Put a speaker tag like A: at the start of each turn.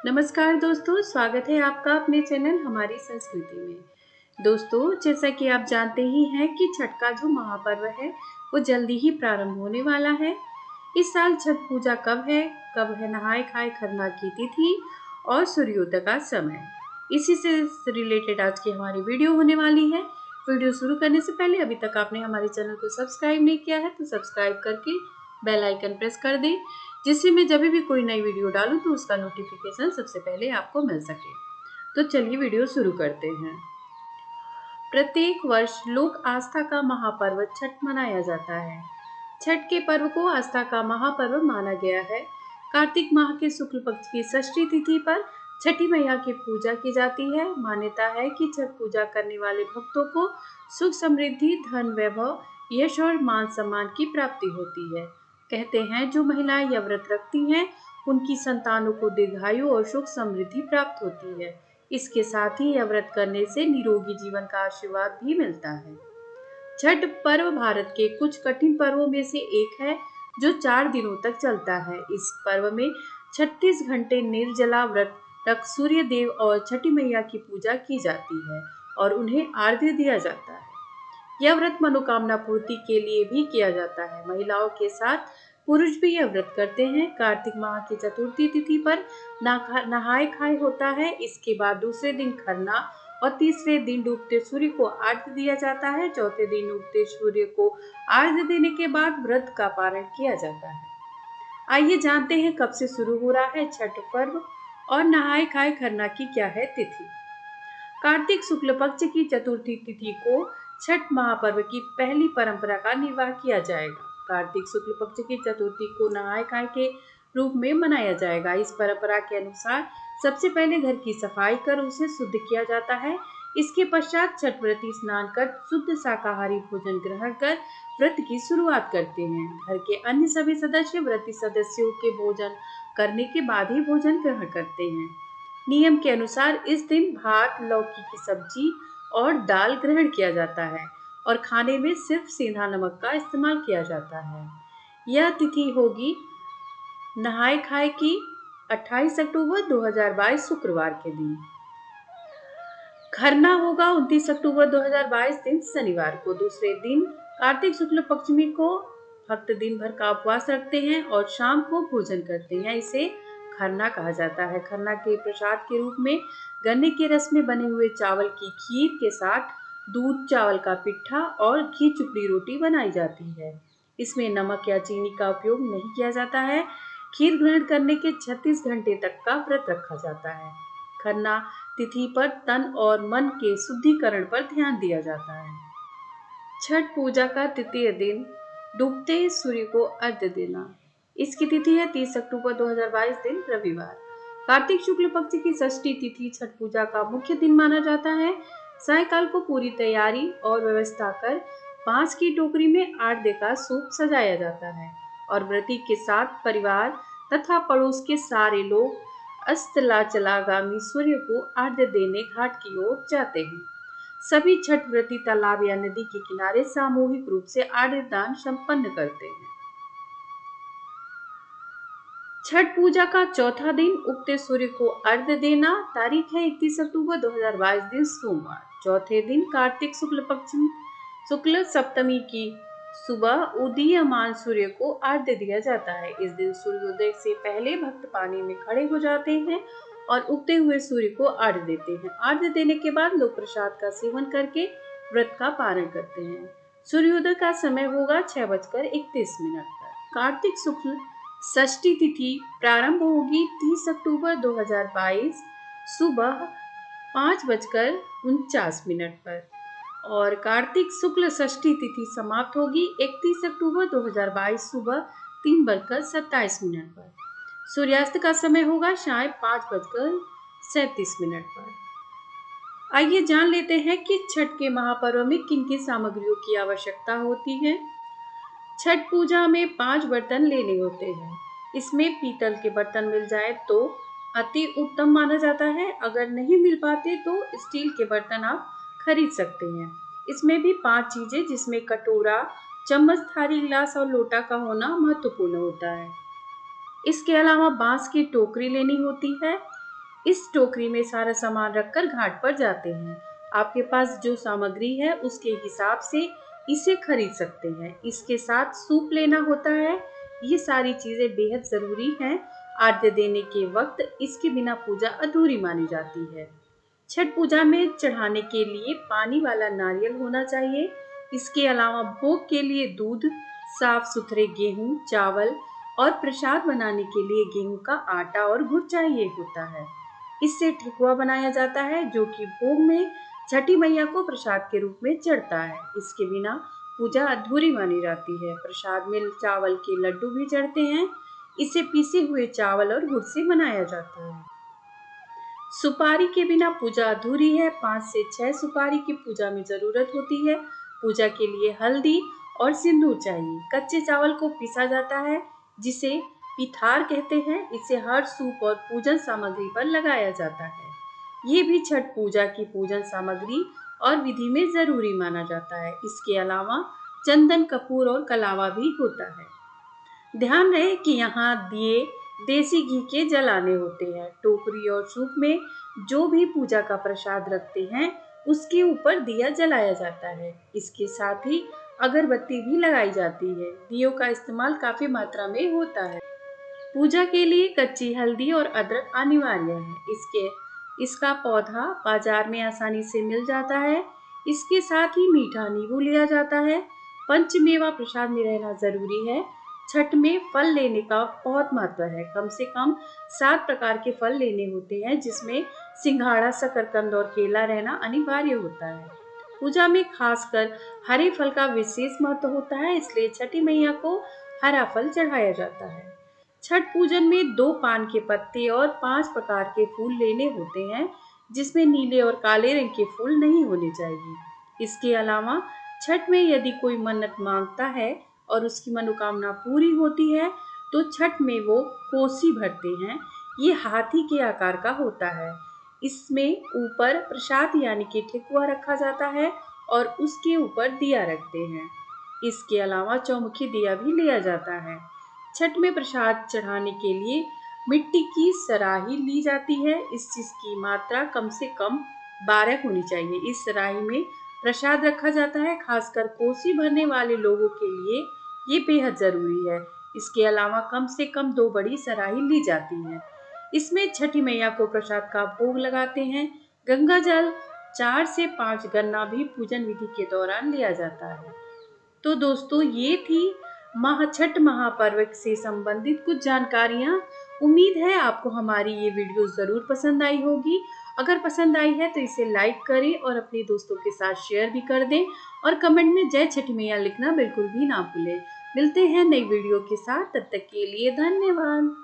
A: नमस्कार दोस्तों, स्वागत है आपका अपने चैनल हमारी संस्कृति में। दोस्तों, जैसा कि आप जानते ही हैं कि छठ का जो महापर्व है वो जल्दी ही प्रारंभ होने वाला है। इस साल छठ पूजा कब है नहाए खाए खरना की तिथि और सूर्योदय का समय। इसी से रिलेटेड आज की हमारी वीडियो होने वाली है। वीडियो शुरू करने से पहले अभी तक आपने हमारे चैनल को सब्सक्राइब नहीं किया है तो सब्सक्राइब करके बेल आइकन प्रेस कर दें, जिससे मैं जब भी कोई नई वीडियो डालूं तो उसका नोटिफिकेशन सबसे पहले आपको मिल सके। तो चलिए वीडियो शुरू करते हैं। प्रत्येक वर्ष लोक आस्था का महापर्व छठ मनाया जाता है। छठ के पर्व को आस्था का महापर्व माना गया है। कार्तिक माह के शुक्ल पक्ष की षष्ठी तिथि पर छठी मैया की पूजा की जाती है। मान्यता है कि छठ पूजा करने वाले भक्तों को सुख समृद्धि, धन वैभव, यश और मान सम्मान की प्राप्ति होती है। कहते हैं जो महिलाएं यह व्रत रखती हैं उनकी संतानों को दीर्घायु और सुख समृद्धि प्राप्त होती है। इसके साथ ही यह व्रत करने से निरोगी जीवन का आशीर्वाद भी मिलता है। छठ पर्व भारत के कुछ कठिन पर्वों में से एक है जो 4 दिनों तक चलता है। इस पर्व में 36 घंटे निर्जला व्रत रख सूर्य देव और छठी मैया की पूजा की जाती है और उन्हें आर्घ्य दिया जाता है। यह व्रत मनोकामना पूर्ति के लिए भी किया जाता है। महिलाओं के साथ पुरुष भी यह व्रत करते हैं। कार्तिक माह की चतुर्थी तिथि पर नहाए खाए होता है। इसके बाद दूसरे दिन खरना और तीसरे दिन डूबते सूर्य को आर्घ्य दिया जाता है। चौथे दिन उगते सूर्य को आर्घ्य देने के बाद व्रत का पारण किया जाता है। आइए जानते हैं कब से शुरू हो रहा है छठ पर्व और नहाए खाए खरना की क्या है तिथि। कार्तिक शुक्ल पक्ष की चतुर्थी तिथि को छठ महापर्व की पहली परंपरा का निर्वाह किया जाएगा। कार्तिक शुक्ल पक्ष की चतुर्थी को नहाए खाए के रूप में मनाया जाएगा। इस परंपरा के अनुसार सबसे पहले घर की सफाई कर उसे शुद्ध किया जाता है। इसके पश्चात छठ व्रती स्नान कर शुद्ध शाकाहारी भोजन ग्रहण कर व्रत की शुरुआत करते हैं। घर के अन्य सभी सदस्य व्रती सदस्यों के भोजन करने के बाद ही भोजन ग्रहण करते हैं। नियम के अनुसार इस दिन भात, लौकी की सब्जी और दाल ग्रहण किया जाता है और खाने में सिर्फ सेंधा नमक का इस्तेमाल किया जाता है। यह तिथि होगी नहाए खाए की 28 अक्टूबर 2022 शुक्रवार के दिन। खरना होगा 29 अक्टूबर 2022 दिन शनिवार को। दूसरे दिन कार्तिक शुक्ल पक्षमी को भक्त दिन भर का उपवास रखते हैं और शाम को भोजन करते हैं। इसे खरना कहा जाता है। खरना के प्रसाद के रूप में गन्ने के रस में बने हुए चावल की खीर के साथ दूध, चावल का पिट्ठा और घी चुपड़ी रोटी बनाई जाती है। इसमें नमक या चीनी का उपयोग नहीं किया जाता है। खीर ग्रहण करने के 36 घंटे तक का व्रत रखा जाता है। खरना तिथि पर तन और मन के शुद्धिकरण पर ध्यान दिया जाता है। छठ पूजा का तृतीय दिन डूबते सूर्य को अर्घ्य देना। इसकी तिथि है 30 अक्टूबर 2022 दिन रविवार। कार्तिक शुक्ल पक्ष की षष्ठी तिथि छठ पूजा का मुख्य दिन माना जाता है। सायकाल को पूरी तैयारी और व्यवस्था कर बांस की टोकरी में आर्घ्य का सूप सजाया जाता है और व्रती के साथ परिवार तथा पड़ोस के सारे लोग अस्ताचलगामी सूर्य को आर्घ्य देने घाट की ओर जाते हैं। सभी छठ व्रती तालाब या नदी के किनारे सामूहिक रूप से आर्घ्य दान संपन्न करते हैं। छठ पूजा का चौथा दिन उगते सूर्य को अर्घ्य देना। तारीख है 31 अक्टूबर 2022 दिन सोमवार। चौथे दिन कार्तिक शुक्ल सप्तमी की सुबह उदीयमान सूर्य को अर्घ्य दिया जाता है। इस दिन सूर्योदय से पहले भक्त पानी में खड़े हो जाते हैं और उगते हुए सूर्य को अर्घ्य देते हैं। अर्घ्य देने के बाद लोग प्रसाद का सेवन करके व्रत का पारण करते हैं। सूर्योदय का समय होगा 6:31 पर। कार्तिक शुक्ल षष्ठी तिथि प्रारंभ होगी 30 अक्टूबर 2022 सुबह 5:49 पर और कार्तिक शुक्ल षष्ठी तिथि समाप्त होगी 31 अक्टूबर 2022 सुबह 3:27 पर। सूर्यास्त का समय होगा शाम 5:37 पर। आइए जान लेते हैं कि छठ के महापर्व में किन किन सामग्रियों की आवश्यकता होती है। छठ पूजा में 5 बर्तन लेने होते हैं। इसमें पीतल के बर्तन मिल जाए तो अति उत्तम माना जाता है। अगर नहीं मिल पाते तो स्टील के बर्तन आप खरीद सकते हैं। इसमें भी 5 चीजें जिसमें कटोरा, चम्मच, थाली, गिलास और लोटा का होना महत्वपूर्ण होता है। इसके अलावा बांस की टोकरी लेनी होती है। इस टोकरी में सारा सामान रखकर घाट पर जाते हैं। आपके पास जो सामग्री है उसके हिसाब से इसे खरीद सकते हैं। इसके साथ सूप लेना होता है। ये सारी चीजें बेहद जरूरी हैं। आद्य देने के वक्त इसके बिना पूजा अधूरी मानी जाती है। छठ पूजा में चढ़ाने के लिए पानी वाला नारियल होना चाहिए। इसके अलावा भोग के लिए दूध, साफ सुथरे गेहूं, चावल और प्रसाद बनाने के लिए गेहूं का आटा और गुड़ चाहिए होता है। इससे ठेकुआ बनाया जाता है जो कि भोग में छठी मैया को प्रसाद के रूप में चढ़ता है। इसके बिना पूजा अधूरी मानी जाती है। प्रसाद में चावल के लड्डू भी चढ़ते हैं। इसे पीसे हुए चावल और गुड़ से बनाया जाता है। सुपारी के बिना पूजा अधूरी है। 5 से 6 सुपारी की पूजा में जरूरत होती है। पूजा के लिए हल्दी और सिंदूर चाहिए। कच्चे चावल को पीसा जाता है जिसे पिठार कहते हैं। इसे हर सूप और पूजन सामग्री पर लगाया जाता है। ये भी छठ पूजा की पूजन सामग्री और विधि में जरूरी माना जाता है। इसके अलावा चंदन, कपूर और कलावा भी होता है। ध्यान रहे कि यहाँ दिए देसी घी के जलाने होते हैं। टोकरी और सूप में जो भी पूजा का प्रसाद रखते हैं उसके ऊपर दिया जलाया जाता है। इसके साथ ही अगरबत्ती भी लगाई जाती है। दियों का इस्तेमाल काफी मात्रा में होता है। पूजा के लिए कच्ची हल्दी और अदरक अनिवार्य है। इसका पौधा बाजार में आसानी से मिल जाता है। इसके साथ ही मीठा नींबू लिया जाता है। पंचमेवा प्रसाद में रहना जरूरी है। छठ में फल लेने का बहुत महत्व है। कम से कम 7 प्रकार के फल लेने होते हैं जिसमें सिंघाड़ा, शकरकंद और केला रहना अनिवार्य होता है। पूजा में खासकर हरे फल का विशेष महत्व होता है, इसलिए छठी मैया को हरा फल चढ़ाया जाता है। छठ पूजन में 2 पान के पत्ते और 5 प्रकार के फूल लेने होते हैं जिसमें नीले और काले रंग के फूल नहीं होने चाहिए। इसके अलावा छठ में यदि कोई मन्नत मांगता है और उसकी मनोकामना पूरी होती है तो छठ में वो कोसी भरते हैं। ये हाथी के आकार का होता है। इसमें ऊपर प्रसाद यानी कि ठेकुआ रखा जाता है और उसके ऊपर दिया रखते हैं। इसके अलावा चौमुखी दिया भी लिया जाता है। छठ में प्रसाद चढ़ाने के लिए मिट्टी की सराही ली जाती है। इस चीज की मात्रा कम से कम 12 होनी चाहिए। इस सराही में प्रसाद रखा जाता है। खासकर कोसी भरने वाले लोगों के लिए ये बेहद जरूरी है। इसके अलावा कम से कम 2 बड़ी सराही ली जाती है। इसमें छठी मैया को प्रसाद का भोग लगाते हैं। गंगा जल 4 से 5 गन्ना भी पूजन विधि के दौरान लिया जाता है। तो दोस्तों, ये थी छठ महापर्व से संबंधित कुछ जानकारियाँ। उम्मीद है आपको हमारी ये वीडियो जरूर पसंद आई होगी। अगर पसंद आई है तो इसे लाइक करें और अपने दोस्तों के साथ शेयर भी कर दें और कमेंट में जय छठी मैया लिखना बिल्कुल भी ना भूलें। मिलते हैं नई वीडियो के साथ, तब तक के लिए धन्यवाद।